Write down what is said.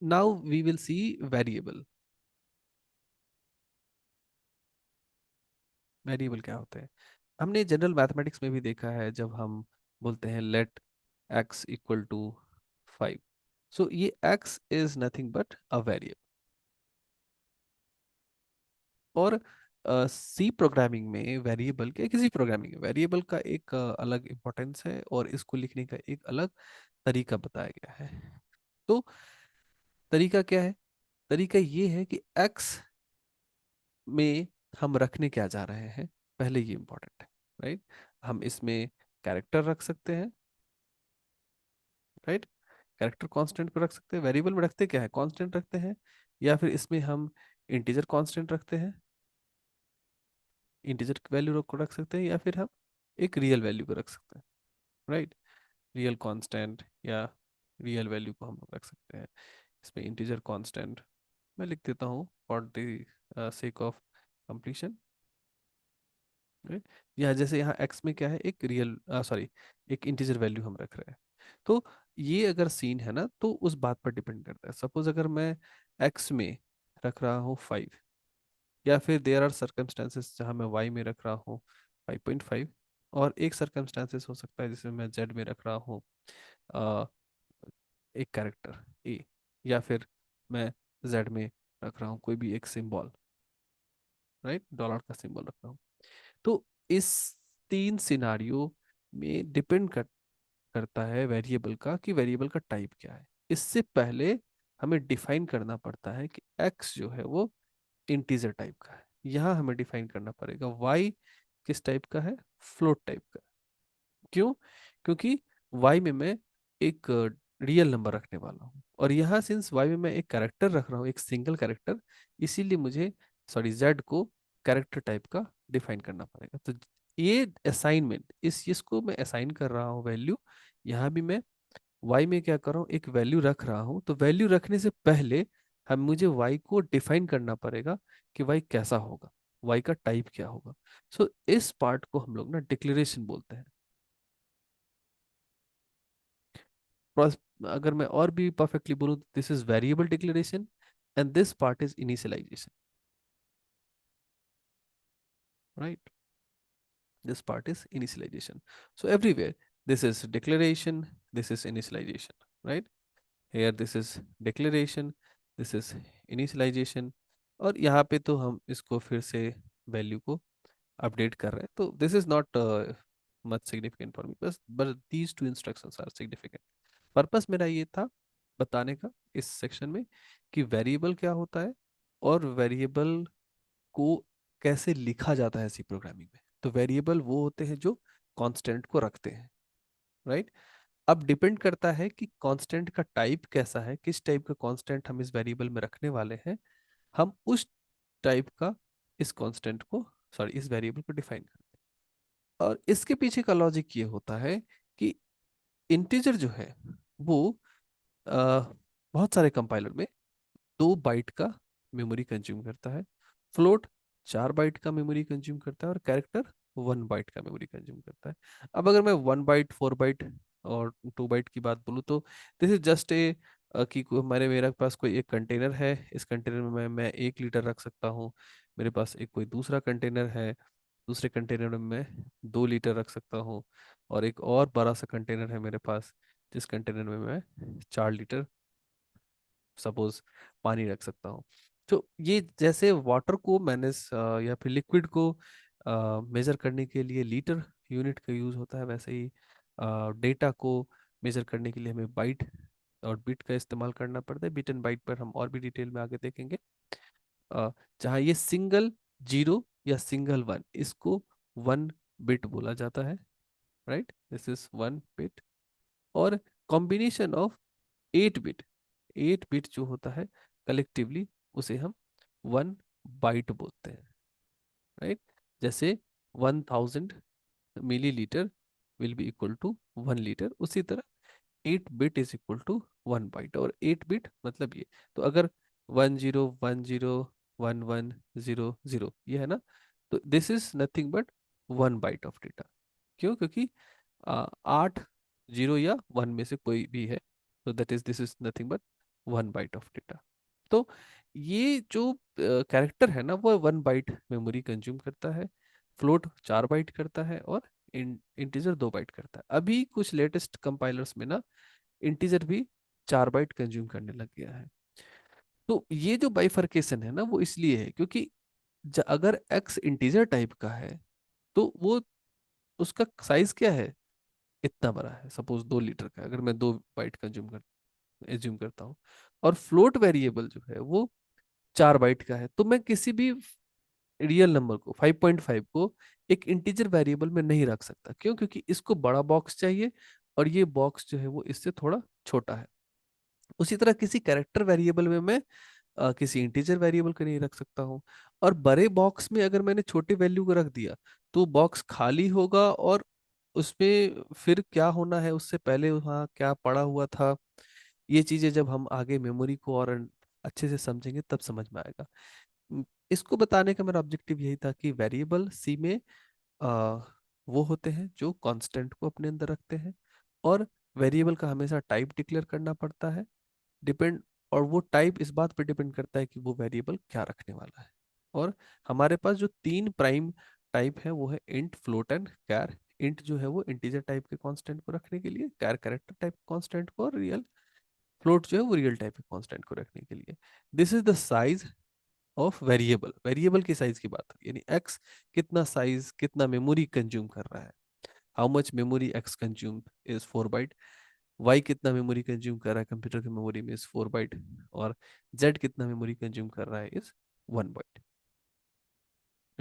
Now we will see variable. Variable क्या होते हैं? हमने जनरल मैथमेटिक्स में भी देखा है, जब हम बोलते हैं लेट x इक्वल टू 5, सो ये x is nothing but a variable. और सी प्रोग्रामिंग में वेरिएबल के, किसी प्रोग्रामिंग में वेरिएबल का एक अलग इंपॉर्टेंस है, और इसको लिखने का एक अलग तरीका बताया गया है। तो तरीका क्या है? तरीका ये है कि x में हम रखने क्या जा रहे हैं, पहले ये इंपॉर्टेंट है, राइट। हम इसमें कैरेक्टर रख सकते हैं, राइट। कैरेक्टर कांस्टेंट को रख सकते हैं। वेरिएबल में रखते क्या है? कांस्टेंट रखते हैं, या फिर इसमें हम इंटीजर कांस्टेंट रखते हैं, इंटीजर वैल्यू को रख सकते हैं, या फिर हम एक रियल वैल्यू को रख सकते हैं, राइट। रियल कांस्टेंट या रियल वैल्यू को हम लोग रख सकते हैं। इसमें इंटीजर कांस्टेंट मैं लिख देता हूँ for the sake of completion, right. या जैसे यहाँ x में क्या है, एक रियल सॉरी एक इंटीजर वैल्यू हम रख रहे हैं। तो ये अगर सीन है ना, तो उस बात पर डिपेंड करता है। सपोज अगर मैं x में रख रहा हूँ 5, या फिर देयर आर सर्कमस्टेंसेस जहाँ मैं y में रख रहा हूँ 5.5, और एक सर्कमस्टेंसेस हो सकता है जिसमें मैं z में रख रहा हूँ अ, एक कैरेक्टर a, या फिर मैं z में रख रहा हूँ कोई भी एक सिंबल, राइट, डॉलर का सिंबल रख रहा हूँ। तो इस तीन सिनारियो में डिपेंड करता है वेरिएबल का, कि वेरिएबल का टाइप क्या है। इससे पहले हमें डिफाइन करना पड़ता है कि x जो है वो इंटीजर टाइप का है। यहाँ हमें डिफाइन करना पड़ेगा y किस टाइप का है, फ्लोट टाइप का। क्यों? क्योंकि y में मैं एक रियल नंबर रखने वाला हूँ, और यहाँ सिंस y में मैं एक कैरेक्टर रख रहा हूँ, एक सिंगल कैरेक्टर, इसीलिए मुझे सॉरी z को कैरेक्टर टाइप का डिफाइन करना पड़ेगा। तो ये असाइनमेंट, इस चीज को मैं असाइन कर रहा हूँ वैल्यू। यहाँ भी मैं y में क्या कर रहा हूँ, एक वैल्यू रख रहा हूँ। तो वैल्यू रखने से पहले हम मुझे y को डिफाइन करना पड़ेगा कि y कैसा होगा, y का टाइप क्या होगा। सो इस पार्ट को हम लोग ना डिक्लेरेशन बोलते हैं। अगर मैं और भी परफेक्टली बोलूँ, this is variable declaration, and this part is initialization, right. This part is initialization. So everywhere, this is declaration, this is initialization, right? Here this is declaration, this is initialization, और यहाँ पे तो हम इसको फिर से value को update कर रहे हैं। तो this is not much significant for me, बस but these two instructions are significant. Purpose मेरा ये था बताने का इस सेक्शन में कि वेरिएबल क्या होता है, और वेरिएबल को कैसे लिखा जाता है सी प्रोग्रामिंग में। तो वेरिएबल वो होते हैं जो कांस्टेंट को रखते हैं, राइट। अब डिपेंड करता है कि कांस्टेंट का टाइप कैसा है, किस टाइप का कांस्टेंट हम इस वेरिएबल में रखने वाले हैं, हम उस टाइप का इस कांस्टेंट को सॉरी इस वेरिएबल को डिफाइन करते हैं। और इसके पीछे का लॉजिक ये होता है कि इंटीजर जो है वो बहुत सारे कंपाइलर में 2 बाइट का मेमोरी कंज्यूम करता है, फ्लोट 4 बाइट का मेमोरी कंज्यूम करता है, और कैरेक्टर 1 बाइट का मेमोरी कंज्यूम करता है। अब अगर मैं 1 बाइट 4 बाइट और 2 बाइट की बात बोलूँ, तो दिस इज जस्ट ए कि हमारे मेरे पास कोई एक कंटेनर है, इस कंटेनर में मैं 1 लीटर रख सकता हूँ। मेरे पास एक कोई दूसरा कंटेनर है, दूसरे कंटेनर में मैं 2 लीटर रख सकता हूँ, और एक और बड़ा सा कंटेनर है मेरे पास, जिस कंटेनर में मैं 4 लीटर सपोज पानी रख सकता हूँ। तो ये जैसे वाटर को मैनेज या फिर लिक्विड को मेजर करने के लिए लीटर यूनिट का यूज होता है, वैसे ही डेटा को मेजर करने के लिए हमें बाइट और बिट का इस्तेमाल करना पड़ता है। बिट एंड बाइट पर हम और भी डिटेल में आगे देखेंगे। अ, जहाँ ये सिंगल जीरो या सिंगल वन, इसको 1 बिट बोला जाता है, राइट। This is 1 bit. और कॉम्बिनेशन ऑफ 8 बिट, 8 बिट जो होता है कलेक्टिवली, उसे हम 1 बाइट बोलते हैं, राइट। जैसे 1000 millilitre will be equal to 1 litre, उसी तरह 8 bit is equal to 1 byte. और 8 बिट मतलब ये, तो अगर 10101100 ये है ना, तो this is nothing but 1 byte of data. क्यों? क्योंकि 8 जीरो या 1 में से कोई भी है, तो that is this is nothing but 1 byte of data. तो ये जो कैरेक्टर है ना वो 1 बाइट मेमोरी कंज्यूम करता है, फ्लोट 4 बाइट करता है, और इंटीजर 2 बाइट करता है। अभी कुछ लेटेस्ट कंपाइलर्स में ना इंटीजर भी 4 बाइट कंज्यूम करने लग गया है। तो ये जो बाइफरकेशन है ना वो इसलिए है क्योंकि अगर x इंटीजर टाइप का है तो वो उसका साइज क्या है, इतना बड़ा है, सपोज 2 लीटर का, अगर मैं 2 बाइट कंज्यूम कर एज्यूम करता हूँ, और फ्लोट वेरिएबल जो है वो 4 बाइट का है, तो मैं किसी भी रियल नंबर को 5.5 को एक इंटीजर वेरिएबल में नहीं रख सकता। क्यों? क्योंकि इसको बड़ा बॉक्स चाहिए और ये बॉक्स जो है वो इससे थोड़ा छोटा है। उसी तरह किसी कैरेक्टर वेरिएबल में मैं किसी इंटीजर वेरिएबल को नहीं रख सकता हूँ। और बड़े बॉक्स में अगर मैंने छोटी वैल्यू को रख दिया तो बॉक्स खाली होगा, और उसमें फिर क्या होना है उससे पहले वहाँ क्या पड़ा हुआ था, ये चीजें जब हम आगे मेमोरी को और अच्छे से समझेंगे तब समझ में आएगा। इसको बताने का मेरा ऑब्जेक्टिव यही था कि वेरिएबल सी में आ, वो होते हैं जो कांस्टेंट को अपने अंदर रखते हैं, और वेरिएबल का हमेशा टाइप डिक्लेयर करना पड़ता है, डिपेंड, और वो टाइप इस बात पे डिपेंड करता है कि वो वेरिएबल क्या रखने वाला है। और हमारे पास जो 3 प्राइम टाइप है वो है int, float and char. Int जो है वो इंटीजर टाइप के कांस्टेंट को रखने के लिए, कैर कैरेक्टर टाइप कांस्टेंट को, और रियल फ्लोट जो है वो रियल टाइप के कांस्टेंट को रखने के लिए। This is the size of variable. Variable की साइज की बात है, यानी एक्स कितना साइज, कितना मेमोरी कंज्यूम कर रहा है, how much memory x consume is 4 byte, y कितना मेमोरी कंज्यूम कर रहा है कंप्यूटर की मेमोरी में इज 4 बाइट, और जेड कितना मेमोरी कंज्यूम कर रहा है इज 1 बाइट।